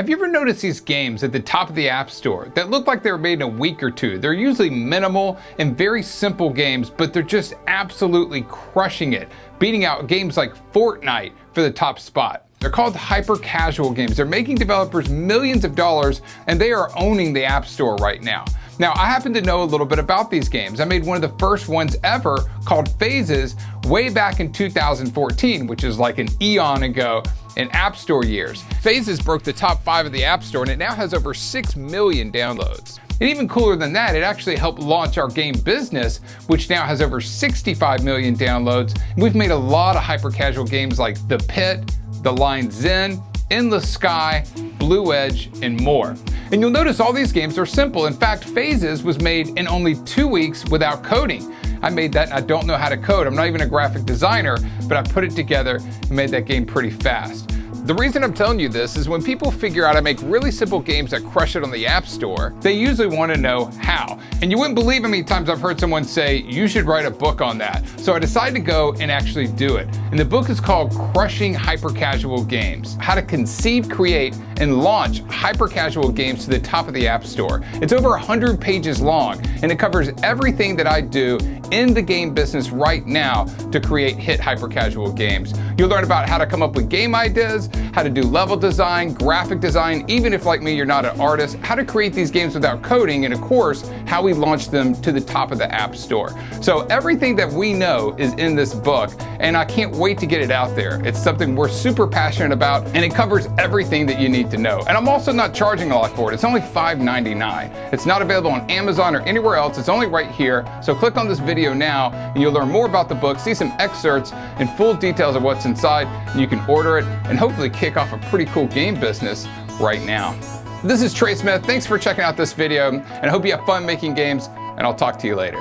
Have you ever noticed these games at the top of the App Store that look like they were made in a week or two? They're usually minimal and very simple games, but they're just absolutely crushing it, beating out games like Fortnite for the top spot. They're called hyper-casual games. They're making developers millions of dollars, and they are owning the App Store right now. Now, I happen to know a little bit about these games. I made one of the first ones ever called Phases way back in 2014, which is like an eon ago in App Store years. Phases broke the top 5 of the App Store, and it now has over 6 million downloads. And even cooler than that, it actually helped launch our game business, which now has over 65 million downloads. And we've made a lot of hyper-casual games like The Pit, The Line Zen, Endless Sky, Blue Edge, and more. And you'll notice all these games are simple. In fact, Phases was made in only 2 weeks without coding. I made that and I don't know how to code. I'm not even a graphic designer, but I put it together and made that game pretty fast. The reason I'm telling you this is when people figure out how to make really simple games that crush it on the App Store, they usually want to know how. And you wouldn't believe how many times I've heard someone say, you should write a book on that. So I decided to go and actually do it. And the book is called Crushing Hyper-Casual Games: How to Conceive, Create, and Launch Hyper-Casual Games to the Top of the App Store. It's over 100 pages long, and it covers everything that I do in the game business right now to create hit hyper-casual games. You'll learn about how to come up with game ideas, how to do level design, graphic design, even if like me you're not an artist, how to create these games without coding, and of course, how we launch them to the top of the App Store. So everything that we know is in this book, and I can't wait to get it out there. It's something we're super passionate about, and it covers everything that you need to know. And I'm also not charging a lot for it. It's only $5.99. It's not available on Amazon or anywhere else. It's only right here. So click on this video now, and you'll learn more about the book, see some excerpts and full details of what's inside, and you can order it and hopefully kick off a pretty cool game business right now. This is Trey Smith. Thanks for checking out this video, and I hope you have fun making games, and I'll talk to you later.